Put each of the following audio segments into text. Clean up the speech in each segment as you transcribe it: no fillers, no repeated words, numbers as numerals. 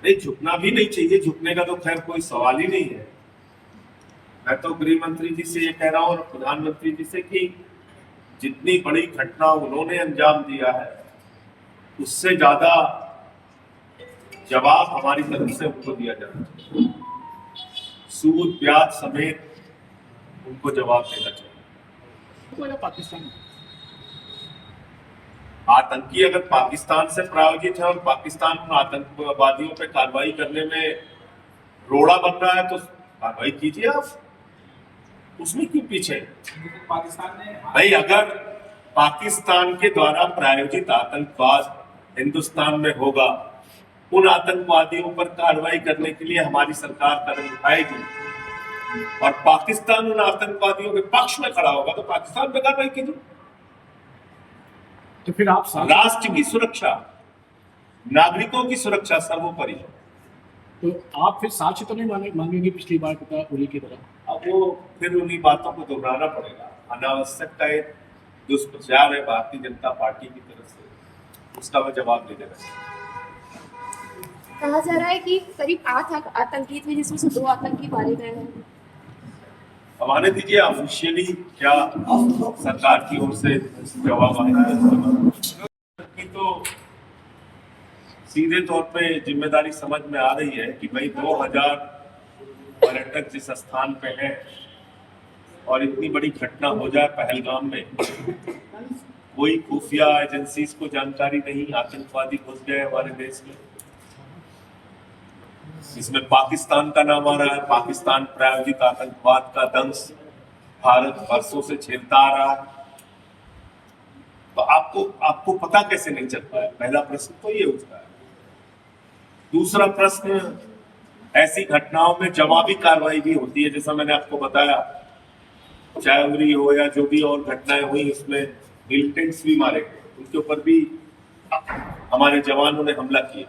नहीं, झुकना भी नहीं चाहिए, झुकने का तो खैर कोई सवाल ही नहीं है। मैं तो गृह मंत्री जी से ये कह रहा हूँ और प्रधानमंत्री जी से कि जितनी बड़ी घटना उन्होंने अंजाम दिया है उससे ज्यादा जवाब हमारी तरफ से उनको दिया जाना चाहिए। सूद ब्याज समेत उनको जवाब देना चाहिए। पाकिस्तान आतंकी अगर पाकिस्तान से प्रायोजित है और पाकिस्तान उन आतंकवादियों पे कार्रवाई करने में रोड़ा बन रहा है तो कार्रवाई कीजिए आप, उसमें क्यों पीछे? पाकिस्तान ने भाई, अगर पाकिस्तान के द्वारा प्रायोजित आतंकवाद हिंदुस्तान में होगा, उन आतंकवादियों पर कार्रवाई करने के लिए हमारी सरकार कदम उठाएगी और पाकिस्तान उन आतंकवादियों के पक्ष में खड़ा होगा तो पाकिस्तान पर कार्रवाई कीजिए। तो फिर आप राष्ट्र की सुरक्षा, नागरिकों की सुरक्षा सर्वोपरि है। तो आप फिर साक्ष्य तो नहीं मांगेंगे पिछली बार का होली की तरह? अब वो फिर उन्हीं बातों को दोहराना पड़ेगा। अनावश्यक का एक दुष्प्रचार है भारतीय जनता पार्टी की तरफ से, उसका मैं जवाब दे देना। कहा जा रहा है कि करीब 8 आतंकी थे जिसमें से 2 आतंकी मारे गए हैं। अब आने दीजिए, ऑफिशियली क्या सरकार की ओर से जवाब आया है तो सीधे तौर पे जिम्मेदारी समझ में आ रही है कि भाई 2000 पर्यटक जिस स्थान पे हैं और इतनी बड़ी घटना हो जाए पहलगाम में, कोई खुफिया एजेंसी को जानकारी नहीं, आतंकवादी घुस गए हमारे देश में, इसमें पाकिस्तान का नाम आ रहा है। पाकिस्तान प्रायोजित आतंकवाद का दंश भारत वर्षों से झेलता आ रहा है, तो आपको पता कैसे नहीं चल पाया? पहला प्रश्न तो ये उठता है। दूसरा प्रश्न, ऐसी घटनाओं में जवाबी कार्रवाई भी होती है, जैसा मैंने आपको बताया, चाहे उरी हो या जो भी और घटनाएं हुई, उसमें मिलिटेंट्स भी मारे गए, उनके ऊपर भी हमारे जवानों ने हमला किया,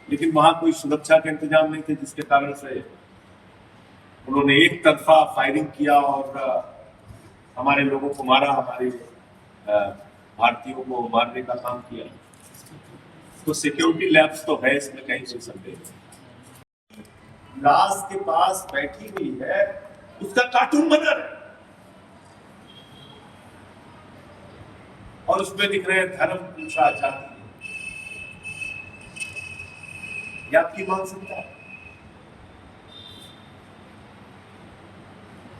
लेकिन वहां कोई सुरक्षा के इंतजाम नहीं थे, जिसके कारण से उन्होंने एक तरफा फायरिंग किया और हमारे लोगों को मारा, हमारे भारतीयों को मारने का काम किया। तो सिक्योरिटी लैब्स तो है, इसमें कहीं कोई संदेह नहीं। लाश के पास बैठी हुई है, उसका कार्टून बना है और उसमें दिख रहे हैं धर्म, पूछा, जाति। ये आपकी मानसिकता है?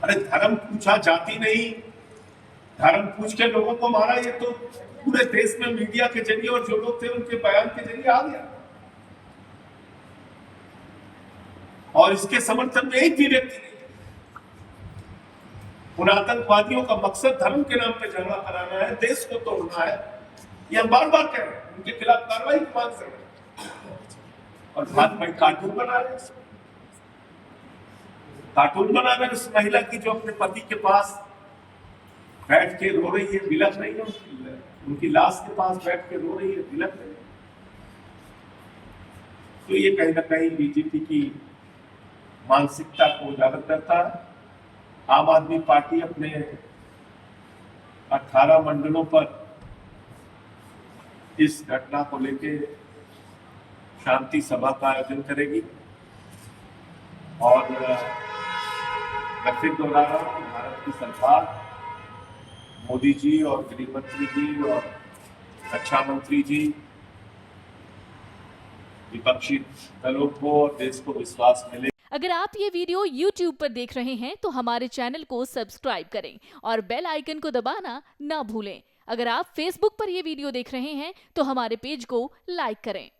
अरे धर्म पूछा, जाति नहीं, धर्म पूछ के लोगों को मारा, ये तो पूरे देश में मीडिया के जरिए और जो लोग थे उनके बयान के जरिए आ गया। और इसके समर्थन में एक भी व्यक्ति नहीं। उन आतंकवादियों का मकसद धर्म के नाम पे झगड़ा कराना है, देश को तोड़ना है, ये हम बार बार कह रहे हैं। उनके खिलाफ कार्रवाई की मांग कर रहे हैं और भारत में कार्टून बना रहे हैं। कार्टून बना रहे उस महिला की जो अपने पति के पास बैठ के रो रही है, बिलख रही है, उनकी लाश के पास बैठ के रो रही है, बिलख रही है। तो ये कहीं ना कहीं बीजेपी की मानसिकता को उजागर करता है। आम आदमी पार्टी अपने 18 मंडलों पर इस घटना को लेकर शांति सभा का आयोजन करेगी और मैं फिर दोहरा रहा हूं, भारत की सरकार, मोदी जी और गृह मंत्री जी और रक्षा मंत्री जी विपक्षी दलों को और देश को विश्वास मिले। अगर आप ये वीडियो YouTube पर देख रहे हैं तो हमारे चैनल को सब्सक्राइब करें और बेल आइकन को दबाना ना भूलें। अगर आप Facebook पर ये वीडियो देख रहे हैं तो हमारे पेज को लाइक करें।